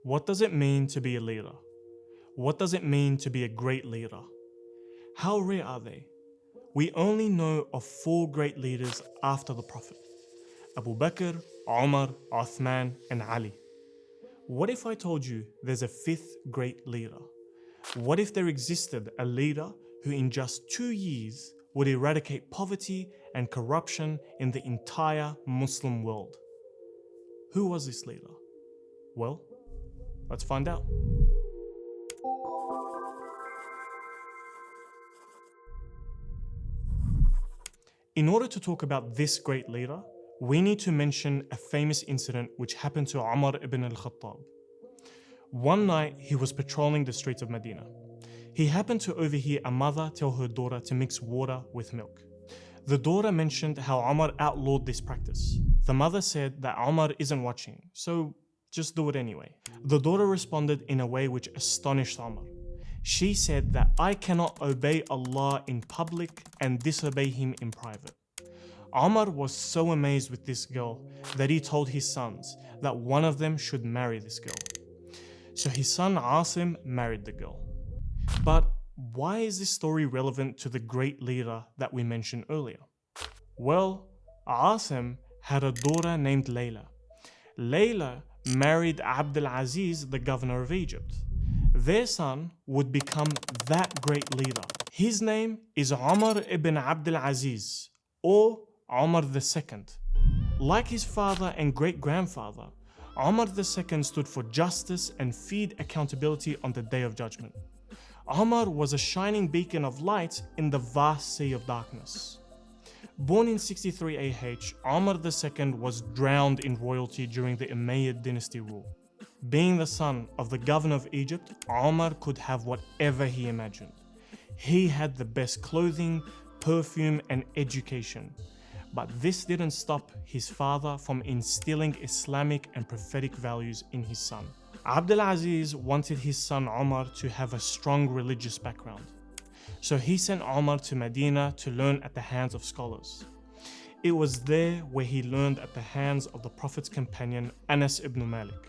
What does it mean to be a leader? What does it mean to be a great leader? How rare are they? We only know of 4 great leaders after the Prophet: Abu Bakr, Umar, Uthman, and Ali. What if I told you there's a 5th great leader? What if there existed a leader who in just 2 years would eradicate poverty and corruption in the entire Muslim world? Who was this leader? Well, let's find out. In order to talk about this great leader, we need to mention a famous incident which happened to Umar ibn al-Khattab. One night, he was patrolling the streets of Medina. He happened to overhear a mother tell her daughter to mix water with milk. The daughter mentioned how Umar outlawed this practice. The mother said that Umar isn't watching, so just do it anyway. The daughter responded in a way which astonished Umar. She said that I cannot obey Allah in public and disobey Him in private. Umar was so amazed with this girl that he told his sons that one of them should marry this girl. So his son Asim married the girl. But why is this story relevant to the great leader that we mentioned earlier? Well, Asim had a daughter named Layla. Layla married AbdelAziz, the governor of Egypt. Their son would become that great leader. His name is Umar Ibn Abdel Aziz, or Umar II. Like his father and great-grandfather, Umar II stood for justice and feared accountability on the Day of Judgment. Umar was a shining beacon of light in the vast sea of darkness. Born in 63 AH, Umar II was drowned in royalty during the Umayyad dynasty rule. Being the son of the governor of Egypt, Umar could have whatever he imagined. He had the best clothing, perfume, and education. But this didn't stop his father from instilling Islamic and prophetic values in his son. AbdelAziz wanted his son Umar to have a strong religious background. So he sent Umar to Medina to learn at the hands of scholars. It was there where he learned at the hands of the Prophet's companion Anas ibn Malik.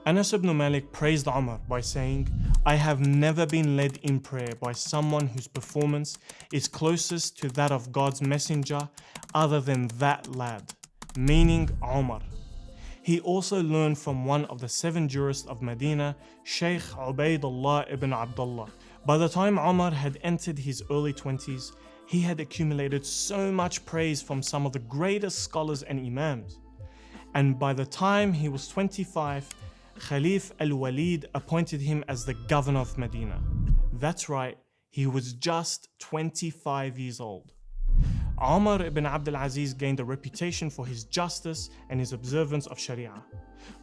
Anas ibn Malik praised Umar by saying, I have never been led in prayer by someone whose performance is closest to that of God's messenger other than that lad, meaning Umar. He also learned from one of the 7 jurists of Medina, Sheikh Ubaidullah ibn Abdullah. By the time Umar had entered his early 20s, he had accumulated so much praise from some of the greatest scholars and imams. And by the time he was 25, Caliph al-Walid appointed him as the governor of Medina. That's right, he was just 25 years old. Umar ibn Abdel Aziz gained a reputation for his justice and his observance of Sharia.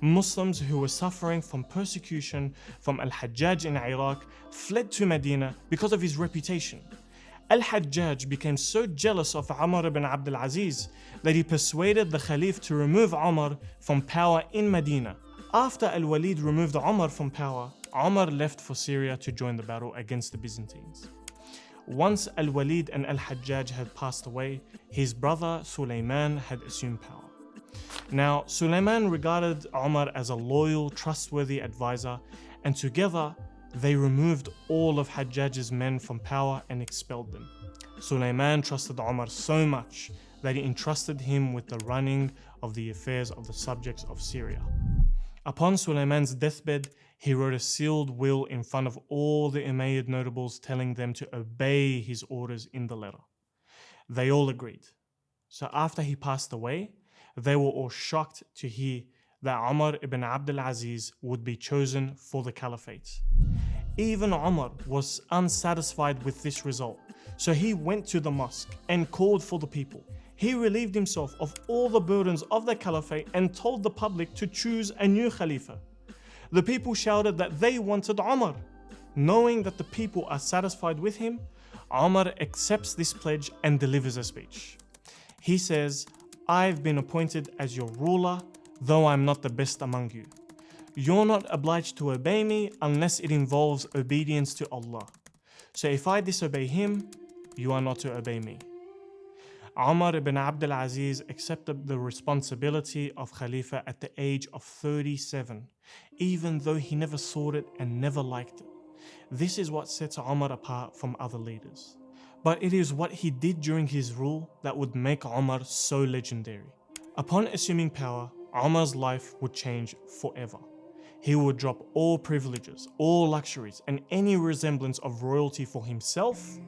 Muslims who were suffering from persecution from Al-Hajjaj in Iraq fled to Medina because of his reputation. Al-Hajjaj became so jealous of Umar ibn Abdel Aziz that he persuaded the Caliph to remove Umar from power in Medina. After Al-Walid removed Umar from power, Umar left for Syria to join the battle against the Byzantines. Once Al-Walid and Al-Hajjaj had passed away, his brother Sulayman had assumed power. Now, Sulayman regarded Umar as a loyal, trustworthy advisor, and together they removed all of Hajjaj's men from power and expelled them. Sulayman trusted Umar so much that he entrusted him with the running of the affairs of the subjects of Syria. Upon Sulayman's deathbed, he wrote a sealed will in front of all the Umayyad notables telling them to obey his orders in the letter. They all agreed. So after he passed away, they were all shocked to hear that Umar ibn Abdel Aziz would be chosen for the caliphate. Even Umar was unsatisfied with this result, so he went to the mosque and called for the people. He relieved himself of all the burdens of the caliphate and told the public to choose a new Khalifa. The people shouted that they wanted Umar. Knowing that the people are satisfied with him, Umar accepts this pledge and delivers a speech. He says, I've been appointed as your ruler, though I'm not the best among you. You're not obliged to obey me unless it involves obedience to Allah. So if I disobey Him, you are not to obey me. Umar Ibn Abdel Aziz accepted the responsibility of Khalifa at the age of 37, even though he never sought it and never liked it. This is what sets Umar apart from other leaders. But it is what he did during his rule that would make Umar so legendary. Upon assuming power, Umar's life would change forever. He would drop all privileges, all luxuries, and any resemblance of royalty for himself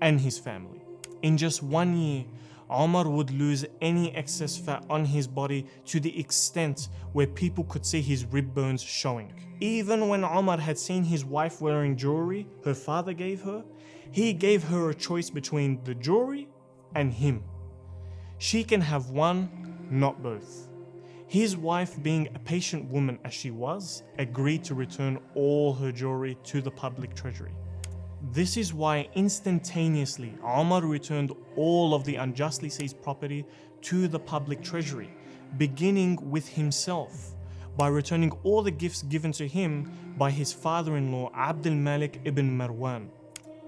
and his family. In just 1 year, Umar would lose any excess fat on his body to the extent where people could see his rib bones showing. Even when Umar had seen his wife wearing jewelry her father gave her, he gave her a choice between the jewelry and him. She can have one, not both. His wife, being a patient woman as she was, agreed to return all her jewelry to the public treasury. This is why instantaneously Umar returned all of the unjustly seized property to the public treasury, beginning with himself, by returning all the gifts given to him by his father-in-law Abdul Malik ibn Marwan.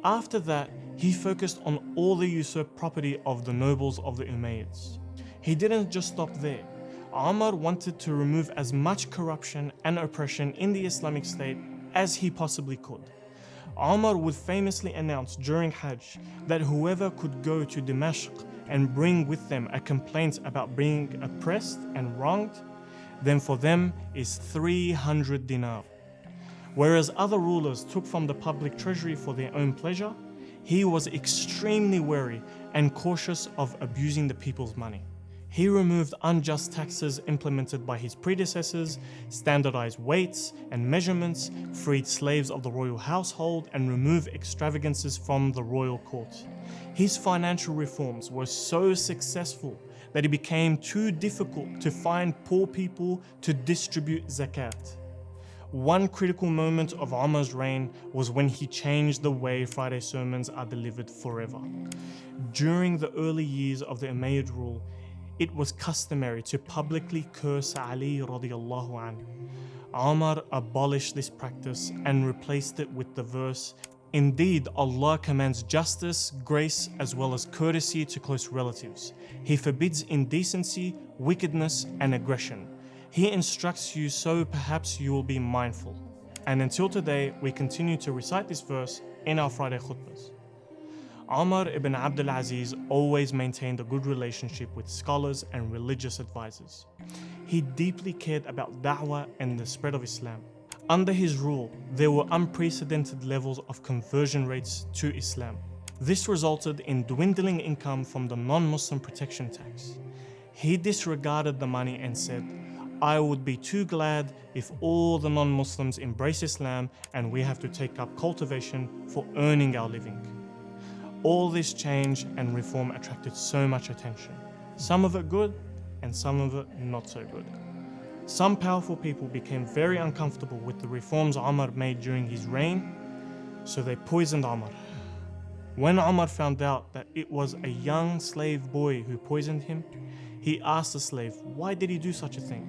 After that, he focused on all the usurped property of the nobles of the Umayyads. He didn't just stop there. Umar wanted to remove as much corruption and oppression in the Islamic State as he possibly could. Umar would famously announce during Hajj that whoever could go to Damascus and bring with them a complaint about being oppressed and wronged, then for them is 300 dinar. Whereas other rulers took from the public treasury for their own pleasure, he was extremely wary and cautious of abusing the people's money. He removed unjust taxes implemented by his predecessors, standardized weights and measurements, freed slaves of the royal household, and removed extravagances from the royal court. His financial reforms were so successful that it became too difficult to find poor people to distribute zakat. One critical moment of Umar's reign was when he changed the way Friday sermons are delivered forever. During the early years of the Umayyad rule, it was customary to publicly curse Ali radiallahu anhu. Umar abolished this practice and replaced it with the verse, "Indeed, Allah commands justice, grace, as well as courtesy to close relatives. He forbids indecency, wickedness, and aggression. He instructs you so perhaps you will be mindful." And until today, we continue to recite this verse in our Friday khutbahs. Umar Ibn Abdel Aziz always maintained a good relationship with scholars and religious advisors. He deeply cared about da'wah and the spread of Islam. Under his rule, there were unprecedented levels of conversion rates to Islam. This resulted in dwindling income from the non-Muslim protection tax. He disregarded the money and said, "I would be too glad if all the non-Muslims embrace Islam and we have to take up cultivation for earning our living." All this change and reform attracted so much attention, some of it good and some of it not so good. Some powerful people became very uncomfortable with the reforms Umar made during his reign, so they poisoned Umar. When Umar found out that it was a young slave boy who poisoned him, he asked the slave, why did he do such a thing?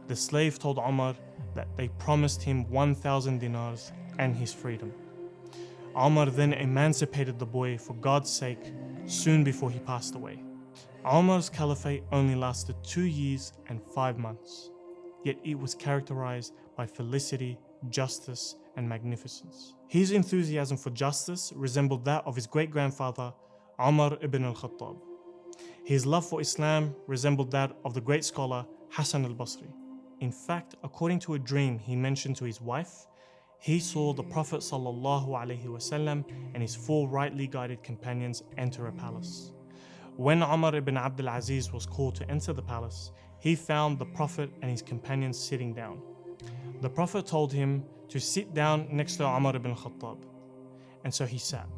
The slave told Umar that they promised him 1,000 dinars and his freedom. Umar then emancipated the boy for God's sake soon before he passed away. Umar's caliphate only lasted 2 years and 5 months, yet it was characterized by felicity, justice, and magnificence. His enthusiasm for justice resembled that of his great-grandfather, Umar ibn al-Khattab. His love for Islam resembled that of the great scholar Hassan al-Basri. In fact, according to a dream he mentioned to his wife, he saw the Prophet ﷺ and his 4 rightly guided companions enter a palace. When Umar ibn Abdel Aziz was called to enter the palace, he found the Prophet and his companions sitting down. The Prophet told him to sit down next to Umar ibn Khattab, and so he sat.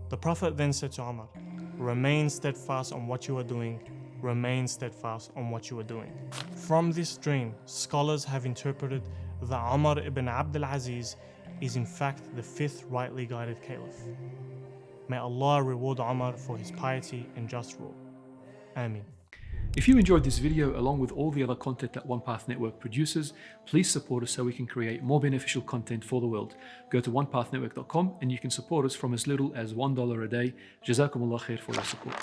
The Prophet then said to Umar, "Remain steadfast on what you are doing, remain steadfast on what you are doing." From this dream, scholars have interpreted that Umar ibn Abdel Aziz is in fact the 5th rightly guided Caliph. May Allah reward Umar for his piety and just rule. Ameen. If you enjoyed this video along with all the other content that OnePath Network produces, please support us so we can create more beneficial content for the world. Go to onepathnetwork.com and you can support us from as little as $1 a day. Jazakumullah khair for your support.